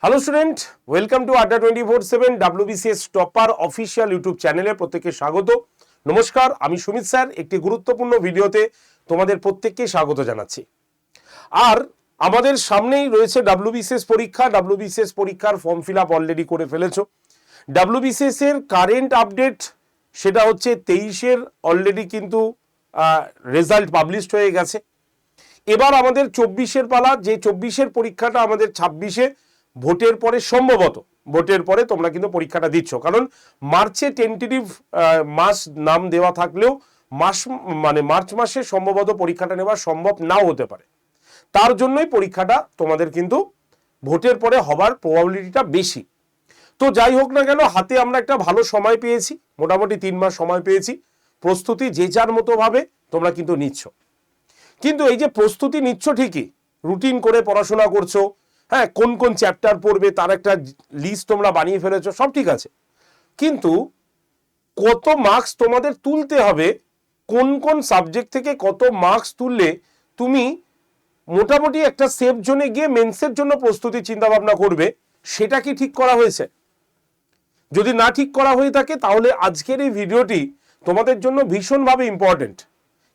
Hello student, welcome to আড্ডা 24/7 WBCS topper official YouTube চ্যানেলে প্রত্যেককে স্বাগত। নমস্কার, আমি সুমিত স্যার একটি গুরুত্বপূর্ণ ভিডিওতে তোমাদের প্রত্যেককে স্বাগত জানাচ্ছি। আর আমাদের সামনেই রয়েছে WBCS পরীক্ষা। WBCS পরীক্ষার ফর্ম ফিল আপ অলরেডি করে ফেলেছো। WBCS এর কারেন্ট আপডেট সেটা হচ্ছে 23-এর অলরেডি কিন্তু রেজাল্ট পাবলিশড হয়ে গেছে। এবার আমাদের 24-এর পালা, যে 24-এর পরীক্ষাটা আমাদের 26-এ ভোটের পরে, সম্ভবত ভোটের পরে তোমরা কিন্তু পরীক্ষাটা দিচ্ছ, কারণ মার্চে টেন্টেটিভ মাস নাম দেওয়া থাকলেও মার্চ মাসে সম্ভবত পরীক্ষাটা নেওয়া সম্ভব নাও হতে পারে। তার জন্যই পরীক্ষাটা তোমাদের কিন্তু ভোটের পরে হবার প্রবাবিলিটিটা বেশি। তো যাই হোক না কেন, হাতে আমরা একটা ভালো সময় পেয়েছি, মোটামুটি 3 মাস সময় পেয়েছি। প্রস্তুতি যে যার মতো ভাবে তোমরা কিন্তু নিচ্ছ। কিন্তু এই যে প্রস্তুতি নিচ্ছ ঠিকই, রুটিন করে পড়াশোনা করছো, হ্যাঁ, কোন কোন চ্যাপ্টার পড়বে তার একটা লিস্ট তোমরা বানিয়ে ফেলেছো, সব ঠিক আছে। কিন্তু কত মার্কস তোমাদের তুলতে হবে, কোন কোন সাবজেক্ট থেকে কত মার্কস তুললে তুমি মোটামুটি একটা সেফ জোনে গিয়ে মেন্সের জন্য প্রস্তুতি চিন্তা ভাবনা করবে, সেটা কি ঠিক করা হয়েছে? যদি না ঠিক করা হয়ে থাকে তাহলে আজকের এই ভিডিওটি তোমাদের জন্য ভীষণভাবে ইম্পর্টেন্ট।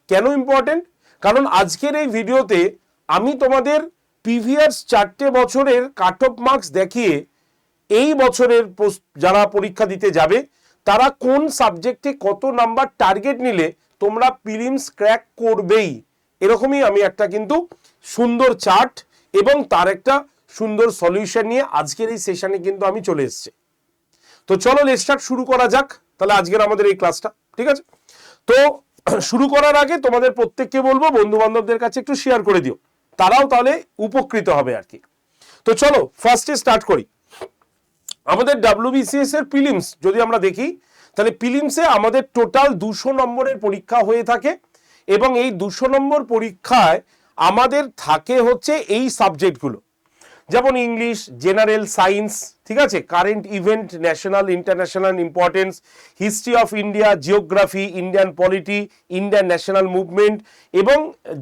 কেন ইম্পর্টেন্ট? কারণ আজকের এই ভিডিওতে আমি তোমাদের প্রিভিয়াস 4টে বছরের কাট অফ মার্কস দেখিয়ে এই বছরের যারা পরীক্ষা দিতে যাবে তারা কোন সাবজেক্টে কত নাম্বার টার্গেট নিলে তোমরা প্রিলিমস ক্র্যাক করবেই, এরকমই আমি একটা কিন্তু সুন্দর চার্ট এবং তার একটা সুন্দর সলিউশন নিয়ে আজকের এই সেশনে কিন্তু আমি চলে এসেছি। তো চলো লেটস স্টার্ট, শুরু করা যাক তাহলে আজকের আমাদের এই ক্লাসটা, ঠিক আছে? তো শুরু করার আগে তোমাদের প্রত্যেককে বলবো বন্ধু বান্ধবদের কাছে একটু শেয়ার করে দিও, তারাও তাহলে উপকৃত হবে আর কি। তো চলো ফার্স্টে স্টার্ট করি। আমাদের WBCS এর প্রিলিমস যদি আমরা দেখি, তাহলে প্রিলিমসে আমাদের টোটাল 200 নম্বরের পরীক্ষা হয়ে থাকে এবং এই 200 নম্বর পরীক্ষায় আমাদের থাকে হচ্ছে এই সাবজেক্টগুলো, যেমন ইংলিশ, জেনারেল সায়েন্স, ঠিক আছে, current event, national international importance, history of India, geography, Indian polity, Indian national movement এবং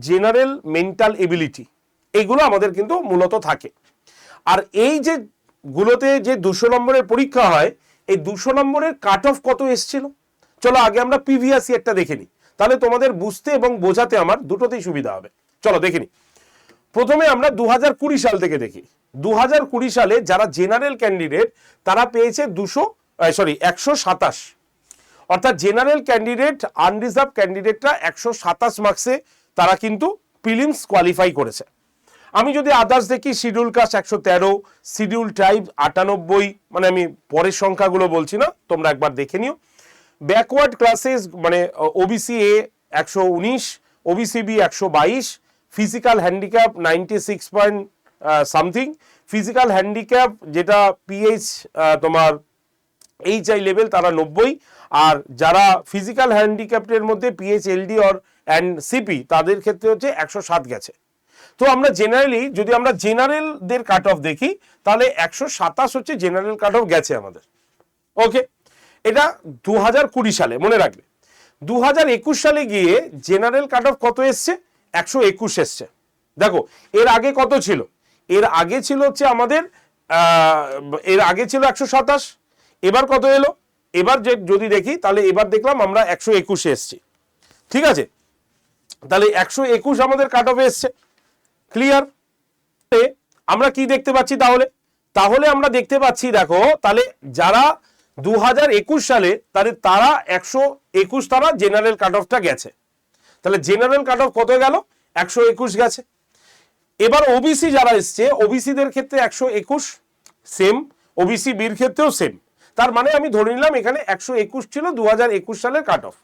জেনারেল মেন্টাল এবিলিটি, এইগুলো আমাদের কিন্তু মূলত থাকে। আর এই যে গুলোতে যে 200 নম্বরের পরীক্ষা হয়, এই 200 নম্বরের কাট অফ কত এসেছিল, চলো আগে আমরা প্রিভিয়াস ইয়ারটা দেখে নিই, তাহলে তোমাদের বুঝতে এবং বোঝাতে আমার দুটোতেই সুবিধা হবে। চলো দেখে নিই। প্রথমে আমরা 2020 সাল থেকে দেখি। 2020 সালে যারা জেনারেল ক্যান্ডিডেট তারা পেয়েছে 127, অর্থাৎ জেনারেল ক্যান্ডিডেট, আনরিজার্ভ ক্যান্ডিডেটরা 127 মার্কসে তারা কিন্তু প্রিলিমস কোয়ালিফাই করেছে। আমি যদি আদার্স দেখি, শিডিউল কাস্ট 113, শিডিউল ট্রাইব 98, মানে আমি পরের সংখ্যাগুলো বলছি না, তোমরা একবার দেখে নিও। ব্যাকওয়ার্ড ক্লাসেস মানে OBC A 119, OBC B 122, physical handicap 96 point something, physical handicap যেটা পিএইচ তোমার HI লেভেল তারা 90, আর যারা ফিজিক্যাল হ্যান্ডিক্যাপ্টের মধ্যে PH LD or and CP তাদের ক্ষেত্রে হচ্ছে 107 গেছে। তো আমরা জেনারেলি যদি আমরা জেনারেলদের কাট অফ দেখি, তাহলে 127 হচ্ছে জেনারেল কাট অফ গেছে আমাদের। ওকে, এটা 2020 সালে, মনে রাখবে। 2021 সালে গিয়ে জেনারেল কাট অফ কত এসছে? 121 এসছে। দেখো এর আগে কত ছিল? এর আগে ছিল হচ্ছে আমাদের এর আগে ছিল 127, এবার কত এলো? এবার যদি দেখি তাহলে এবার দেখলাম আমরা 121 এসছি, ঠিক আছে? তাহলে 121 আমাদের কাট অফ এসছে। ক্লিয়ার? আমরা কি দেখতে পাচ্ছি তাহলে আমরা দেখতে পাচ্ছি, দেখো তাহলে যারা 2021 সালে তারা 121 তারা জেনারেল কাট অফটা গেছে। তাহলে জেনারেল কাট অফ কত গেল? 121 গেছে। এবার ওবিসি যারা এসছে, ওবিসিদের ক্ষেত্রে 121 সেম, ওবিসি বির ক্ষেত্রেও সেম। তার মানে আমি ধরে নিলাম এখানে 121 ছিল 2021 সালের কাট অফ।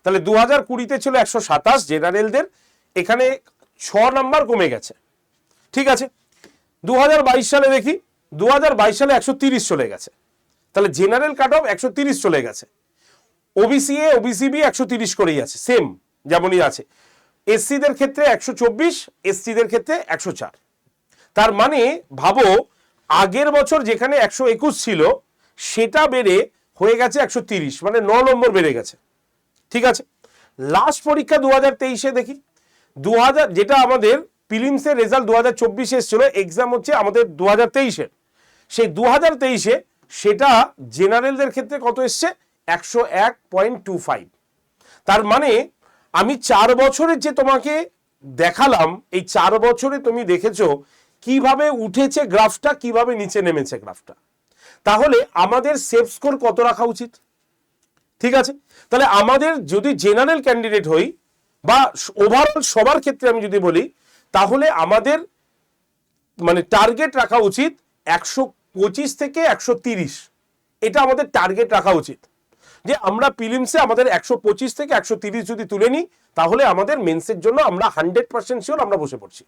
তাহলে 2020-তে ছিল 127 জেনারেলদের, এখানে 6 নাম্বার কমে গেছে, ঠিক আছে? 2022 সালে দেখি, 2022 সালে 130 চলে গেছে। তাহলে জেনারেল কাট অফ 130 চলে গেছে। ওবিসি এ, ওবিসি বি 130 করেই আছে, সেম যেমনই আছে। এসসিদের ক্ষেত্রে 124, এসটিদের ক্ষেত্রে 104। তার মানে ভাবো আগের বছর যেখানে 121 ছিল সেটা বেড়ে হয়ে গেছে 130, মানে 9 নম্বর বেড়ে গেছে, ঠিক আছে? লাস্ট পরীক্ষা 2023-এ দেখি, 2000 যেটা আমাদের প্রিলিমসের রেজাল্ট 2024 এসেছিল, এক্সাম হচ্ছে আমাদের 2023-এর, সেই 2023-এ সেটা জেনারেলদের ক্ষেত্রে কত এসছে 101.25। তার মানে আমি 4 বছরের যে তোমাকে দেখালাম, এই 4 বছরে তুমি দেখেছো কিভাবে উঠেছে গ্রাফটা, কিভাবে নিচে নেমেছে গ্রাফটা। তাহলে আমাদের সেফ স্কোর কত রাখা উচিত? ঠিক আছে, তাহলে আমাদের যদি জেনারেল ক্যান্ডিডেট হই বা ওভারঅল সবার ক্ষেত্রে আমি যদি বলি, তাহলে আমাদের মানে টার্গেট রাখা উচিত 125 থেকে 130। এটা আমাদের টার্গেট রাখা উচিত যে আমরা প্রিলিমসে আমাদের 125 থেকে 130 যদি তুলে নিই, তাহলে আমাদের মেন্সের জন্য আমরা 100% শিওর আমরা বসে পড়ছি।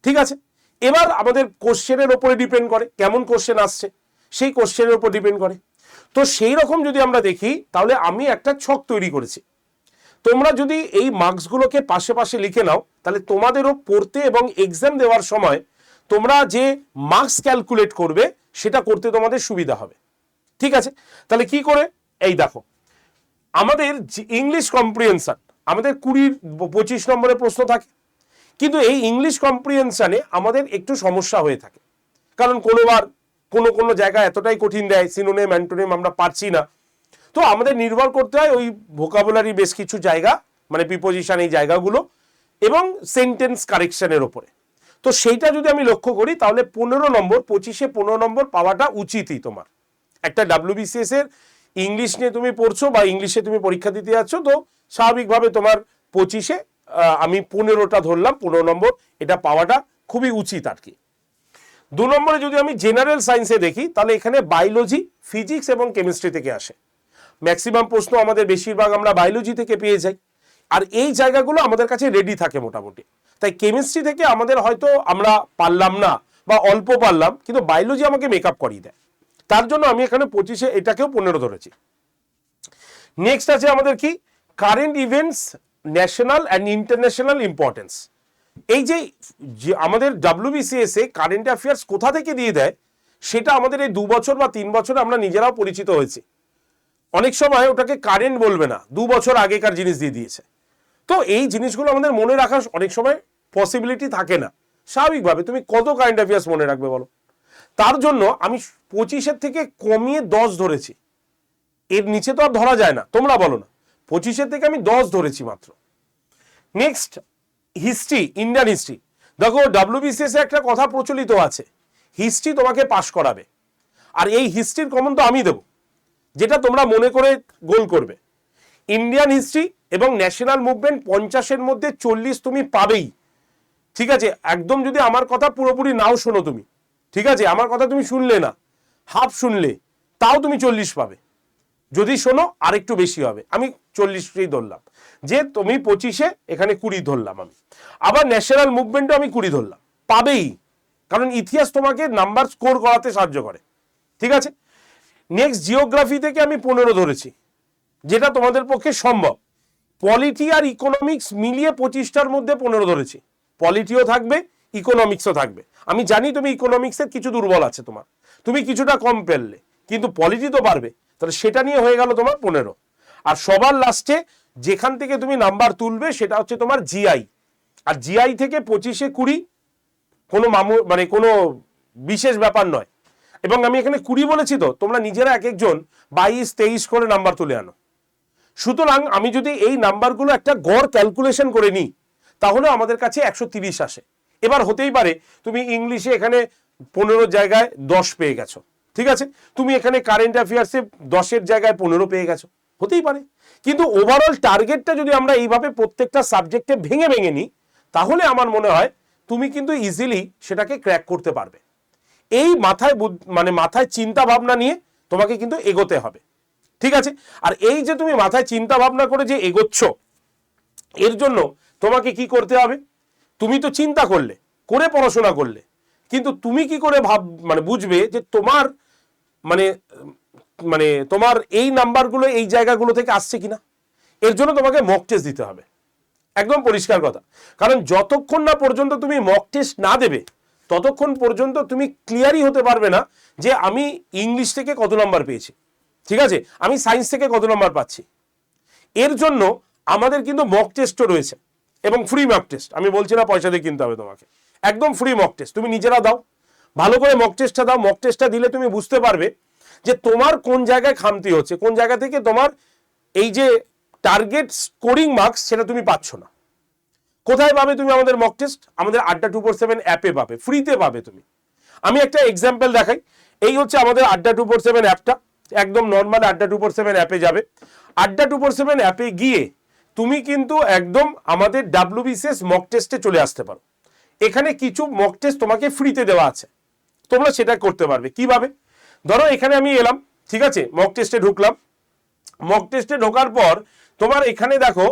ঠিক আছে, এবার আমাদের কোশ্চেনের উপরে ডিপেন্ড করে, কেমন কোশ্চেন আসছে সেই কোশ্চেনের উপর ডিপেন্ড করে। তো সেই রকম যদি আমরা দেখি, তাহলে আমি একটা ছক তৈরি করেছি। তোমরা যদি এই মার্কসগুলোকে পাশে পাশে লিখে নাও, তাহলে তোমাদেরও পড়তে এবং এক্সাম দেওয়ার সময় তোমরা যে মার্কস ক্যালকুলেট করবে সেটা করতে তোমাদের সুবিধা হবে। ঠিক আছে, তাহলে কি করে, এই দেখো আমাদের ইংলিশ কম্প্রিহেনশন আমাদের 20-25 নম্বরের প্রশ্ন থাকে, কিন্তু এই ইংলিশ কম্প্রিহেনশনে আমাদের একটু সমস্যা হয়ে থাকে, কারণ কোনোবার কোনো জায়গায় এতটাই কঠিন দেয়, সিনোনিম অ্যান্টোনিম আমরা পারছি না। তো আমাদের নির্ভর করতে হয় ওই ভোকাবুলারি বেশ কিছু জায়গা, মানে প্রিপোজিশন এই জায়গাগুলো এবং সেন্টেন্স কারেকশনের ওপরে। তো সেইটা যদি আমি লক্ষ্য করি, তাহলে 15 নম্বর 25-এ 15 নম্বর পাওয়াটা উচিতই তোমার। একটা WBCS এর ইংলিশ নিয়ে তুমি পড়ছো বা ইংলিশে তুমি পরীক্ষা দিতে যাচ্ছ, তো স্বাভাবিকভাবে তোমার 25-এ আমি 15টা ধরলাম, 15 নম্বর এটা পাওয়াটা খুবই উচিত আর কি। 2 নম্বরে যদি আমি জেনারেল সায়েন্সে দেখি, তাহলে এখানে বায়োলজি, ফিজিক্স এবং কেমিস্ট্রি থেকে আসে ম্যাক্সিমাম প্রশ্ন, আমাদের বেশিরভাগ আমরা বায়োলজি থেকে পেয়ে যাই, আর এই জায়গাগুলো আমাদের কাছে রেডি থাকে মোটামুটি। তাই কেমিস্ট্রি থেকে আমাদের হয়তো আমরা পারলাম না বা অল্প পারলাম, কিন্তু বায়োলজি আমাকে মেকআপ করিয়ে দেয়, তার জন্য আমি এখানে 25-এ এটাকেও 15 ধরেছি। নেক্সট আছে আমাদের কি current events, national and international importance. এই যে আমাদের WBCS এ কারেন্ট অ্যাফেয়ার্স কোথা থেকে দিয়ে দেয়, সেটা আমাদের এই 2 বছর বা 3 বছর আমরা নিজেরাও পরিচিত হয়েছি। অনেক সময় ওটাকে কারেন্ট বলবে না, 2 বছর আগেকার জিনিস দিয়ে দিয়েছে। তো এই জিনিসগুলো আমাদের মনে রাখার অনেক সময় পসিবিলিটি থাকে না। স্বাভাবিকভাবে তুমি কত কারেন্ট অ্যাফেয়ার্স মনে রাখবে বলো? তার জন্য আমি 25-এর থেকে কমিয়ে 10 ধরেছি, এর নিচে তো আর ধরা যায় না, তোমরা বলো না। 25-এর থেকে আমি 10 ধরেছি মাত্র। Next history, Indian history. দেখো WBCS এ একটা কথা প্রচলিত আছে, হিস্ট্রি তোমাকে পাস করাবে, আর এই হিস্ট্রির কমন তো আমি দেবো, যেটা তোমরা মনে করে গোল করবে। ইন্ডিয়ান হিস্ট্রি এবং ন্যাশনাল মুভমেন্ট 50-এর মধ্যে 40 তুমি পাবেই। ঠিক আছে, একদম যদি আমার কথা পুরোপুরি নাও শোনো তুমি, ঠিক আছে, আমার কথা তুমি শুনলে না, হাফ শুনলে, তাও তুমি 40 পাবে। যদি শোনো আরেকটু বেশি হবে, আমি 40ই ধরলাম, যে তুমি 25-এ এখানে 20 ধরলাম আমি। আবার ন্যাশনাল মুভমেন্টও আমি 20 ধরলাম, পাবেই, কারণ ইতিহাস তোমাকে নাম্বার স্কোর করাতে সাহায্য করে। ঠিক আছে, নেক্সট জিওগ্রাফি থেকে আমি 15 ধরেছি, যেটা তোমাদের পক্ষে সম্ভব। পলিটি আর ইকোনমিক্স মিলিয়ে 25টার মধ্যে 15 ধরেছি, পলিটিও থাকবে, ইকোনমিক্সও থাকবে। আমি জানি তুমি ইকোনমিক্সের কিছু দুর্বল আছে তোমার, তুমি কিছুটা কম পেলে, কিন্তু পলিটি তো পারবে, তাহলে সেটা নিয়ে হয়ে গেল তোমার 15। আর সবার লাস্টে যেখান থেকে তুমি নাম্বার তুলবে সেটা হচ্ছে তোমার জিআই, আর জিআই থেকে 25-এ 20 কোনো মানে কোনো বিশেষ ব্যাপার নয়। এবং আমি এখানে 20 বলেছি, তো তোমরা নিজেরা এক একজন 22-23 করে নাম্বার তুলে আনো। সুতরাং আমি যদি এই নাম্বারগুলো একটা গড় ক্যালকুলেশন করে নিই, তাহলে আমাদের কাছে 130 আসে। এবার হতেই পারে তুমি ইংলিশে এখানে 15 জায়গায় 10 পেয়ে গেছো, ঠিক আছে, তুমি এখানে কারেন্ট অ্যাফেয়ার্সে 10-এর জায়গায় 15 পেয়ে গেছো, হতেই পারে। কিন্তু ওভারঅল টার্গেটটা যদি আমরা এইভাবে প্রত্যেকটা সাবজেক্টে ভেঙে ভেঙে নিই, তাহলে আমার মনে হয় তুমি কিন্তু ইজিলি সেটাকে ক্র্যাক করতে পারবে। এই মাথায় চিন্তা ভাবনা নিয়ে তোমাকে কিন্তু এগোতে হবে। ঠিক আছে, আর এই যে তুমি মাথায় চিন্তা ভাবনা করে যে এগোচ্ছ, এর জন্য তোমাকে কি করতে হবে? তুমি তো চিন্তা করলে, করে পড়াশোনা করলে, কিন্তু তুমি কি করে বুঝবে যে তোমার তোমার এই নাম্বারগুলো এই জায়গাগুলো থেকে আসছে কিনা? এর জন্য তোমাকে মক টেস্ট দিতে হবে, একদম পরিষ্কার কথা। কারণ যতক্ষণ না পর্যন্ত তুমি মক টেস্ট না দেবে, ততক্ষণ পর্যন্ত তুমি ক্লিয়ারই হতে পারবে না যে আমি ইংলিশ থেকে কত নাম্বার পেয়েছি, ঠিক আছে, আমি সায়েন্স থেকে কত নাম্বার পাচ্ছি। এর জন্য আমাদের কিন্তু মক টেস্টও রয়েছে, এবং ফ্রি মক টেস্ট, আমি বলছি না পয়সা দিয়ে কিনতে হবে তোমাকে, একদম ফ্রি মক টেস্ট, তুমি নিজেরা দাও। ভালো করে মক টেস্টটা দাও। মক টেস্টটা দিলে তুমি বুঝতে পারবে যে তোমার কোন জায়গায় খামতি হচ্ছে, কোন জায়গা থেকে তোমার এই যে টার্গেট স্কোরিং মার্কস সেটা তুমি পাচ্ছ না। কোথায় পাবে তুমি আমাদের মক টেস্ট? আমাদের আড্ডা 247 অ্যাপে পাবে, ফ্রিতে পাবে তুমি। আমি একটা এক্সাম্পল দেখাই। এই হচ্ছে আমাদের আড্ডা 247 অ্যাপটা, একদম নর্মাল আড্ডা 247 অ্যাপে যাবে। আড্ডা 247 অ্যাপে গিয়ে তুমি কিন্তু একদম আমাদের WBCS মক টেস্টে চলে আসতে পারো। এখানে কিছু মক টেস্ট তোমাকে ফ্রিতে দেওয়া আছে, তোমরা সেটা করতে পারবে। কিভাবে? ধরো এখানে আমি এলাম, ঠিক আছে, মক টেস্টে ঢুকলাম। মক টেস্টে ঢোকার পর তোমার এখানে দেখো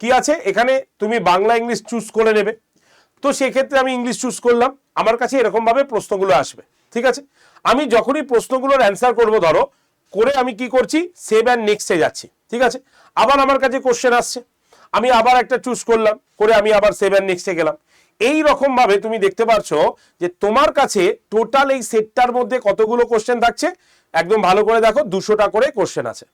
কি আছে, এখানে তুমি বাংলা ইংলিশ চুজ করে নেবে। তো সেক্ষেত্রে আমি ইংলিশ চুজ করলাম। আমার কাছে এরকমভাবে প্রশ্নগুলো আসবে, ঠিক আছে। আমি যখনই প্রশ্নগুলোর অ্যান্সার করব, ধরো করে আমি কি করছি, সেভ অ্যান্ড নেক্সটে যাচ্ছি, ঠিক আছে। আবার আমার কাছে কোশ্চেন আসছে, আমি আবার একটা চুজ করলাম, করে আমি আবার সেভ অ্যান্ড নেক্সটে গেলাম। এই রকম ভাবে তুমি দেখতে পাচ্ছ যে তোমার কাছে টোটাল এই সেটটার মধ্যে কতগুলো কোশ্চেন থাকছে, একদম ভালো করে দেখো 200টা করে কোশ্চেন আছে।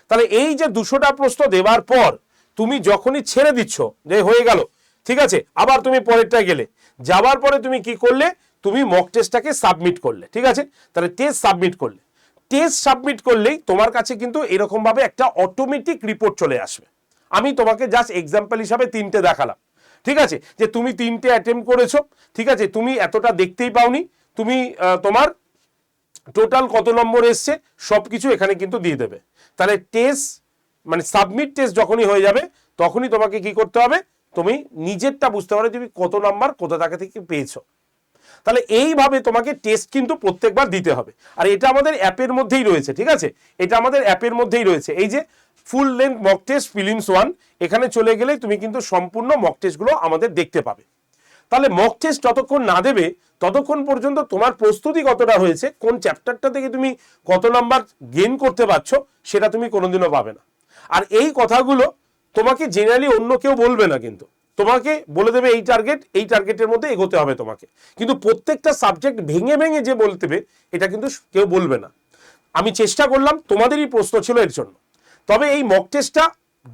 তাহলে এই যে 200টা প্রশ্ন দেওয়ার পর তুমি যখনই ছেড়ে দিচ্ছ যে হয়ে গেল, ঠিক আছে, আবার তুমি পরেরটায় গেলে, যাওয়ার পরে তুমি কি করলে, তুমি মক টেস্টটাকে সাবমিট করলে, ঠিক আছে। তাহলে টেস্ট সাবমিট করলে, টেস্ট সাবমিট করলেই তোমার কাছে কিন্তু এরকম ভাবে একটা অটোমেটিক রিপোর্ট চলে আসবে। আমি তোমাকে জাস্ট এক্সাম্পল হিসাবে 3টে দেখালাম, ঠিক আছে, যে তুমি 3টে অ্যাটেম্প্ট করেছো, ঠিক আছে, তুমি এতটা দেখতেই পাওনি, তুমি তোমার টোটাল কত নম্বর এসছে সবকিছু এখানে কিন্তু দিয়ে দেবে। তাহলে টেস্ট মানে সাবমিট টেস্ট যখনই হয়ে যাবে, তখনই তোমাকে কি করতে হবে, তুমি নিজেরটা বুঝতে পারবে তুমি কত নাম্বার কোথা থেকে পেয়েছো। তাহলে এইভাবে তোমাকে টেস্ট কিন্তু প্রত্যেকবার দিতে হবে। আর এটা আমাদের অ্যাপের মধ্যেই রয়েছে, ঠিক আছে, এটা আমাদের অ্যাপের মধ্যেই রয়েছে। এই যে full length mock test prelims 1, এখানে চলে গেলে তুমি কিন্তু সম্পূর্ণ মক টেস্টগুলো আমাদের দেখতে পাবে। তাহলে মক টেস্ট যতক্ষণ না দেবে ততক্ষণ পর্যন্ত তোমার প্রস্তুতি কতটা হয়েছে, কোন চ্যাপ্টারটা থেকে তুমি কত নাম্বার গেইন করতে পারছো, সেটা তুমি কোনোদিনও পাবে না। আর এই কথাগুলো তোমাকে জেনারেলি অন্য কেউ বলবে না, কিন্তু তোমাকে বলে দেবে এই টার্গেট, এই টার্গেটের মধ্যে এগোতে হবে তোমাকে। কিন্তু প্রত্যেকটা সাবজেক্ট ভেঙে ভেঙে যে বলতে হবে এটা কিন্তু কেউ বলবে না। আমি চেষ্টা করলাম, তোমাদেরই প্রশ্ন ছিল এর জন্য। তবে এই মক টেস্টটা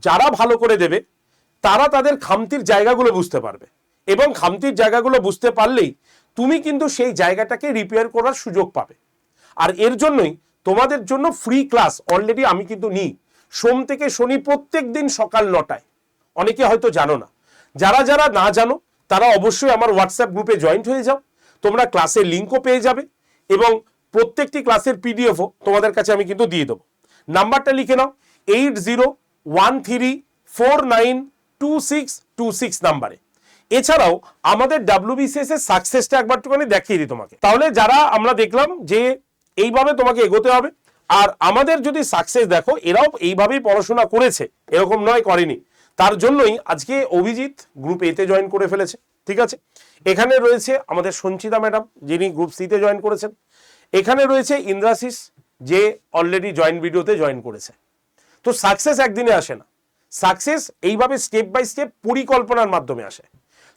যারা ভালো করে দেবে তারা তাদের খামতির জায়গাগুলো বুঝতে পারবে, এবং খামতির জায়গাগুলো বুঝতে পারলেই তুমি কিন্তু সেই জায়গাটাকে রিপেয়ার করার সুযোগ পাবে। আর এর জন্যই তোমাদের জন্য ফ্রি ক্লাস অলরেডি আমি কিন্তু নিই সোম থেকে শনি প্রত্যেক দিন সকাল 9টায়। অনেকে হয়তো জানো না, যারা যারা না জানো তারা অবশ্যই আমার হোয়াটসঅ্যাপ গ্রুপে জয়েন্ট হয়ে যাও। তোমরা ক্লাসের লিঙ্কও পেয়ে যাবে, এবং প্রত্যেকটি ক্লাসের পিডিএফও তোমাদের কাছে আমি কিন্তু দিয়ে দেবো। নাম্বারটা লিখে নাও 8013492626 নাম্বারে। এছাড়াও আমাদের WBCS এর সাকসেসটা একবারটুখানি দেখিয়ে দিই তোমাকে। তাহলে যারা আমরা দেখলাম যে এইভাবে তোমাকে এগোতে হবে, আর আমাদের যদি সাকসেস দেখো, এরাও এইভাবেই পড়াশোনা করেছে, এরকম নয় করেনি। তার জন্যই আজকে অভিজিৎ গ্রুপ এতে জয়েন করে ফেলেছে, ঠিক আছে। এখানে রয়েছে আমাদের সঞ্চিতা ম্যাডাম, যিনি গ্রুপ সিতে জয়েন করেছেন। এখানে রয়েছে ইন্দ্রাশিস, যে অলরেডি জয়েন ভিডিওতে জয়েন করেছে। তো সাকসেস একদিনে আসে না, সাকসেস এইভাবে স্টেপ বাই স্টেপ পরিকল্পনার মাধ্যমে আসে।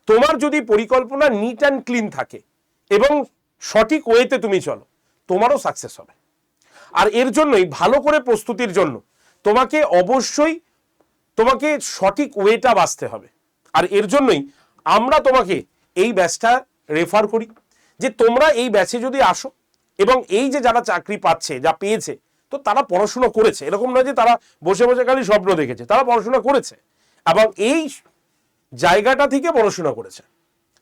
তোমার যদি পরিকল্পনা নিট অ্যান্ড ক্লিন থাকে এবং সঠিক ওয়েতে তুমি চলো, তোমারও সাকসেস হবে। আর এর জন্যই ভালো করে প্রস্তুতির জন্য তোমাকে অবশ্যই তোমাকে সঠিক ওয়েটা বাছতে হবে। আর এর জন্যই আমরা তোমাকে এই ব্যাচটা রেফার করি, যে তোমরা এই ব্যাচে যদি আসো, এবং এই যে যারা চাকরি পাচ্ছে, যা পেয়েছে, তো তারা পড়াশোনা করেছে, এরকম নয় যে তারা বসে বসে খালি স্বপ্ন দেখেছে, তারা পড়াশোনা করেছে এবং এই জায়গাটা থেকে পড়াশোনা করেছে।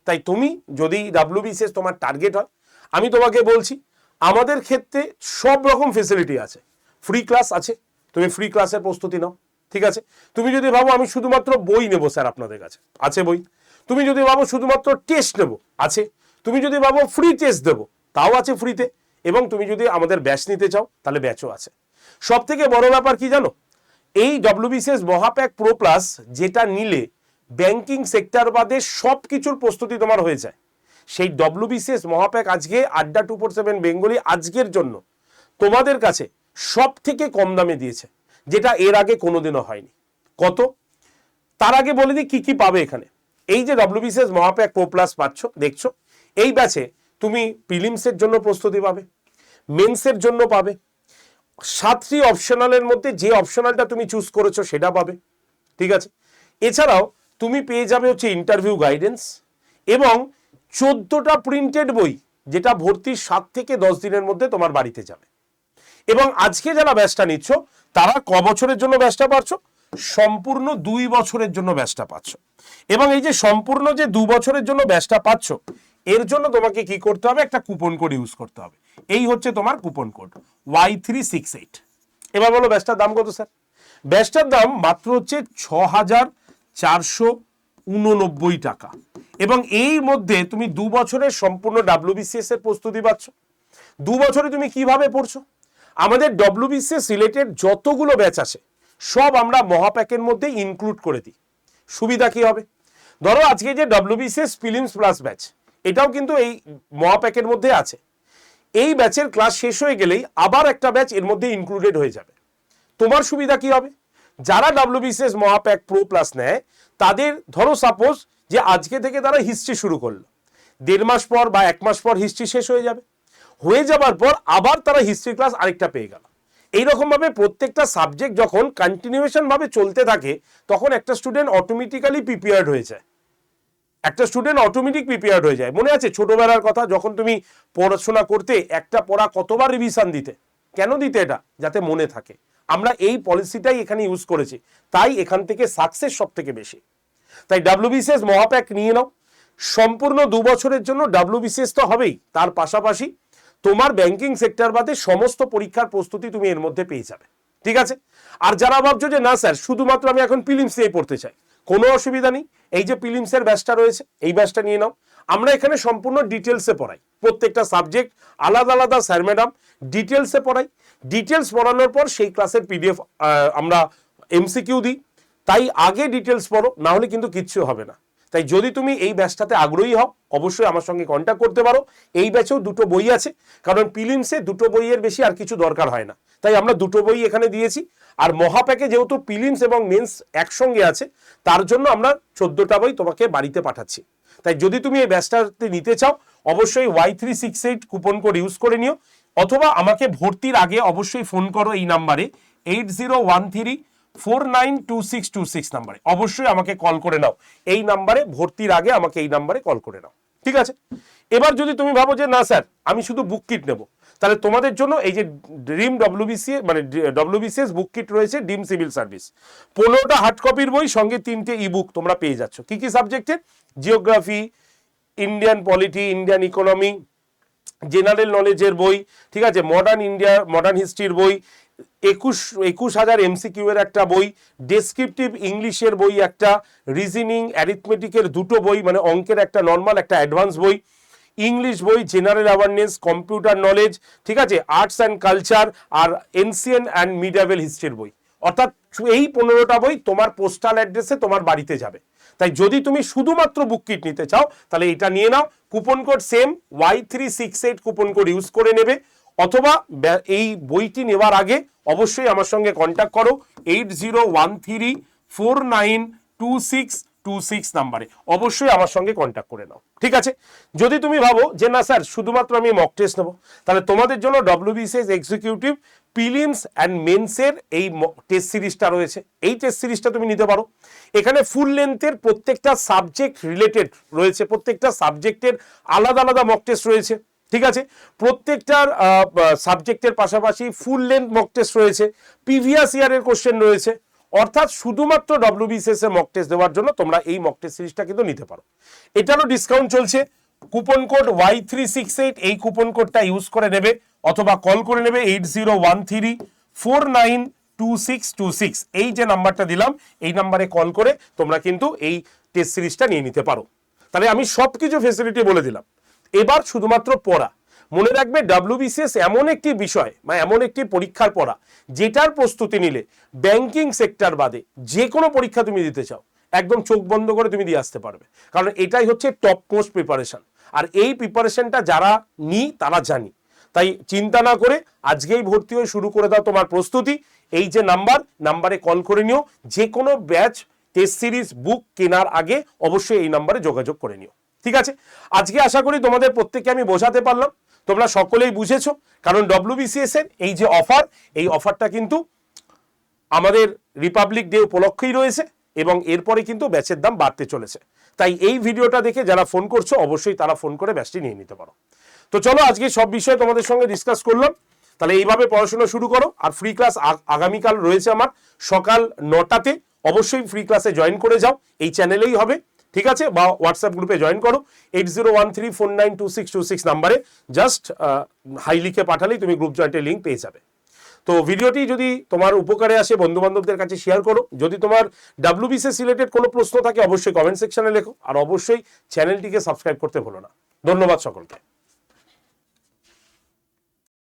তাই তুমি যদি WBCS তোমার টার্গেট হয়, আমি তোমাকে বলছি আমাদের ক্ষেত্রে সব রকম ফেসিলিটি আছে। ফ্রি ক্লাস আছে, তুমি ফ্রি ক্লাসের প্রস্তুতি নাও, ঠিক আছে। তুমি যদি ভাবো আমি শুধুমাত্র বই নেবো স্যার, আপনাদের কাছে আছে বই। তুমি যদি ভাবো শুধুমাত্র টেস্ট নেবো, আছে। তুমি যদি ভাবো ফ্রি টেস্ট দেবো, তাও আছে ফ্রিতে। এবং তুমি যদি আমাদের ব্যাচ নিতে চাও, তাহলে ব্যাচও আছে। সব থেকে বড় ব্যাপার কি জানো, এই WBCS মহাপ্যাক প্রো প্লাস যেটা নিলে ব্যাংকিং সেক্টর বাদে সব কিছুর প্রস্তুতি তোমার হয়ে যায়, সেই WBCS মহাপ্যাক আজকে আড্ডা 247 বেঙ্গলি আজকের জন্য তোমাদের কাছে সব থেকে কম দামে দিয়েছে, যেটা এর আগে কোনোদিনও হয়নি। কত? তার আগে বলে দিই কি কি পাবে এখানে। এই যে WBCS মহাপ্যাক প্রো প্লাস পাচ্ছ, দেখছো, এই ব্যাচে তুমি প্রিলিমসের জন্য প্রস্তুতি পাবে, মেন্সের জন্য পাবে, 7টি অপশনালের মধ্যে যে অপশনালটা তুমি চুজ করেছো সেটা পাবে, ঠিক আছে। এছাড়াও তুমি পেয়ে যাবে হচ্ছে ইন্টারভিউ গাইডেন্স, এবং 14টা প্রিন্টেড বই যেটা ভর্তির 7 থেকে 10 দিনের মধ্যে তোমার বাড়িতে যাবে। এবং আজকে যারা ব্যাচটা নিচ্ছ তারা ক বছরের জন্য ব্যাচটা পাচ্ছ? সম্পূর্ণ 2 বছরের জন্য ব্যাচটা পাচ্ছ। এবং এই যে সম্পূর্ণ যে 2 বছরের জন্য ব্যাচটা পাচ্ছ, এর জন্য তোমাকে কি করতে হবে? একটা কুপন কোড ইউজ করতে হবে। এই হচ্ছে তোমার কুপন কোড Y368। এবার বলো ব্যাচটার দাম কত স্যার? ব্যাচটার দাম মাত্র হচ্ছে 6,489 টাকা। এবং এই মধ্যে তুমি 2 বছরের সম্পূর্ণ WBCS এর প্রস্তুতি পাচ্ছ। 2 বছরে তুমি কিভাবে পড়ছো? আমাদের WBCS রিলেটেড যতগুলো ব্যাচ আছে সব আমরা মহাপ্যাকের মধ্যে ইনক্লুড করে দিই। সুবিধা কি হবে? ধরো আজকে যে WBCS প্রিলিমস প্লাস ব্যাচ, এটাও কিন্তু এই মহাপ্যাকের মধ্যে আছে। এই ব্যাচের ক্লাস শেষ হয়ে গেলেই আবার একটা ব্যাচ এর মধ্যে ইনক্লুডেড হয়ে যাবে। তোমার সুবিধা কি হবে? যারা WBCS মহাপ্যাক প্রো প্লাস নেয় তাদের ধরো সাপোজ যে আজকে থেকে তারা হিস্ট্রি শুরু করলো, 1.5 মাস পর বা 1 মাস পর হিস্ট্রি শেষ হয়ে যাবে। হয়ে যাবার পর আবার তারা হিস্ট্রি ক্লাস আরেকটা পেয়ে গেল। এইরকম ভাবে প্রত্যেকটা সাবজেক্ট যখন কন্টিনিউয়েশন ভাবে চলতে থাকে তখন একটা স্টুডেন্ট অটোমেটিক্যালি প্রিপেয়ার্ড হয়ে যায়। মনে আছে ছোটবেলার কথা, যখন তুমি পড়াশোনা করতে একটা পড়া কতবার রিভিশন দিতে? কেন দিতে? এটা যাতে মনে থাকে। আমরা এই পলিসিটাই এখানে ইউজ করেছি, তাই এখান থেকে সাকসেস সব থেকে বেশি। তাই WBCS মহাপ্যাক নিয়ে নাও। সম্পূর্ণ 2 বছরের জন্য WBCS তো হবেই, তার পাশাপাশি তোমার ব্যাংকিং সেক্টর বাদে সমস্ত পরীক্ষার প্রস্তুতি তুমি এর মধ্যে পেয়ে যাবে। ঠিক আছে? আর যারা ভাবছো যে না স্যার শুধুমাত্র আমি এখন প্রিলিমস নিয়ে পড়তে চাই, কোনো অসুবিধা নেই। এই যে প্রিলিমসের ব্যাচটা রয়েছে, এই ব্যাচটা নিয়ে নাও। আমরা এখানে সম্পূর্ণ ডিটেলসে পড়াই, প্রত্যেকটা সাবজেক্ট আলাদা আলাদা স্যার ম্যাডাম ডিটেলসে পড়াই। ডিটেলস পড়ানোর পর সেই ক্লাসের PDF আমরা MCQ দিই। তাই আগে ডিটেলস পড়ো, না হলে কিন্তু কিচ্ছু হবে না। তাই যদি তুমি এই ব্যাচটাতে আগ্রহী হও অবশ্যই আমার সঙ্গে কন্ট্যাক্ট করতে পারো। এই ব্যাচেও 2টো বই আছে, কারণ প্রিলিমসে 2টো বইয়ের বেশি আর কিছু দরকার হয় না, তাই আমরা 2টো বই এখানে দিয়েছি। আর মহাপ্যাকে যেহেতু প্রিলিমস এবং মেন্স একসঙ্গে আছে, তার জন্য আমরা 14টা বই তোমাকে বাড়িতে পাঠাচ্ছি। তাই যদি তুমি এই ব্যাচটাতে নিতে চাও অবশ্যই Y368 কুপন কোড ইউজ করে নিও, অথবা আমাকে ভর্তির আগে অবশ্যই ফোন করো এই নাম্বারে 8013492626 নাম্বারে। অবশ্যই আমাকে কল করে নাও এই নাম্বারে, ভর্তির আগে আমাকে এই নাম্বারে কল করে নাও। ঠিক আছে? এবার যদি তুমি ভাবো যে না স্যার আমি শুধু বুক কিট নেব, তাহলে তোমাদের জন্য এই যে ড্রিম WBCS বুক কিট রয়েছে, ডিম সিভিল সার্ভিস। 15টা হার্ড কপির বই সঙ্গে 3টে ইবুক তোমরা পেয়ে যাচ্ছ। কি কি সাবজেক্টের? Geography, Indian polity, Indian economy, general নলেজের বই, ঠিক আছে, মডার্ন হিস্ট্রির বই, 21,000 MCQ এর একটা বই, ডেসক্রিপটিভ ইংলিশের বই একটা, রিজনিং অ্যারিথমেটিকের 2টো বই, মানে অঙ্কের একটা নর্মাল একটা অ্যাডভান্স বই, ইংলিশ বই, জেনারেল অ্যাওয়ারনেস, কম্পিউটার নলেজ, ঠিক আছে, আর্টস অ্যান্ড কালচার, আর এনসিয়েন্ট অ্যান্ড মিডিয়াভেল হিস্ট্রির বই। অর্থাৎ এই 15টা বই তোমার পোস্টাল অ্যাড্রেসে তোমার বাড়িতে যাবে। তাই যদি তুমি শুধুমাত্র বুক কিট নিতে চাও তাহলে এটা নিয়ে নাও। Coupon code same Y368 coupon code use করে নেবে, অথবা এই বইটি নেওয়ার আগে অবশ্যই আমার সঙ্গে কন্ট্যাক্ট করো 8013492626 নাম্বারে। অবশ্যই আমার সঙ্গে কন্ট্যাক্ট করে নাও। ঠিক আছে? যদি তুমি ভাবো যে না স্যার শুধুমাত্র আমি মক টেস্ট নেবো, তাহলে তোমাদের জন্য WBCS এক্সিকিউটিভ প্রিলিমস অ্যান্ড মেন্সের এই টেস্ট সিরিজটা রয়েছে, এই টেস্ট সিরিজটা তুমি নিতে পারো। এখানে ফুল লেন্থের প্রত্যেকটা সাবজেক্ট রিলেটেড রয়েছে, প্রত্যেকটা সাবজেক্টের আলাদা আলাদা মক টেস্ট রয়েছে। ঠিক আছে? প্রত্যেকটার সাবজেক্টের পাশাপাশি ফুল লেন্থ মক টেস্ট রয়েছে, প্রিভিয়াস ইয়ারের কোশ্চেন রয়েছে। অর্থাৎ শুধুমাত্র WBCS এর মক টেস্ট দেওয়ার জন্য তোমরা এই মক টেস্ট সিরিজটা কিন্তু নিতে পারো। এটারও ডিসকাউন্ট চলছে। কুপন কোড Y368 এই কুপন কোডটা ইউজ করে নেবে, অথবা কল করে নেবে 8013492626। এই যে নাম্বারটা দিলাম এই নাম্বারে কল করে তোমরা কিন্তু এই টেস্ট সিরিজটা নিয়ে নিতে পারো। তাহলে আমি সবকিছু ফেসিলিটি বলে দিলাম। এবার শুধুমাত্র পড়া। মনে রাখবে WBCS এমন একটি বিষয় বা এমন একটি পরীক্ষার পড়া যেটার প্রস্তুতি নিলে ব্যাংকিং সেক্টর বাদে যে কোনো পরীক্ষা তুমি দিতে চাও একদম চোখ বন্ধ করে তুমি দিয়ে আসতে পারবে, কারণ এটাই হচ্ছে টপ মোস্ট প্রিপারেশন। আর এই প্রিপারেশনটা যারা নিই তারা জানি। তাই চিন্তা না করে আজকেই ভর্তি হয়ে শুরু করে দাও তোমার প্রস্তুতি। এই যে নাম্বারে কল করে নিও। যে কোনো ব্যাচ টেস্ট সিরিজ বুক কেনার আগে অবশ্যই এই নাম্বারে যোগাযোগ করে নিও। ঠিক আছে? আজকে আশা করি তোমাদের প্রত্যেককে আমি বোঝাতে পারলাম, তোমরা সকলেই বুঝেছো। কারণ WBCS এর এই যে অফার, এই অফারটা কিন্তু আমাদের রিপাবলিক ডে উপলক্ষেই রয়েছে, এবং এরপরে কিন্তু ব্যাচের দাম বাড়তে চলেছে। তাই এই ভিডিওটা দেখে যারা ফোন করছো অবশ্যই তারা ফোন করে ব্যাচটি নিয়ে নিতে পারো। তো চলো আজকে সব বিষয়ে তোমাদের সঙ্গে ডিসকাস করলাম। তাহলে এইভাবে পড়াশোনা শুরু করো। আর ফ্রি ক্লাস আগামীকাল রয়েছে আমার সকাল 9টাতে, অবশ্যই ফ্রি ক্লাসে জয়েন করে যাও, এই চ্যানেলেই হবে, ঠিক আছে? বা হোয়াটসঅ্যাপ গ্রুপে জয়েন করো 8013492626 নাম্বারে, জাস্ট হাই লিখে পাঠালেই তুমি গ্রুপ জয়েন্টের লিঙ্ক পেয়ে যাবে। তো ভিডিওটি যদি তোমার উপকারে আসে বন্ধু বান্ধবদের কাছে শেয়ার করো। যদি তোমার WBCS রিলেটেড কোনো প্রশ্ন থাকে অবশ্যই কমেন্ট সেকশনে লেখো, আর অবশ্যই চ্যানেলটিকে সাবস্ক্রাইব করতে ভুলো না। ধন্যবাদ সকলকে।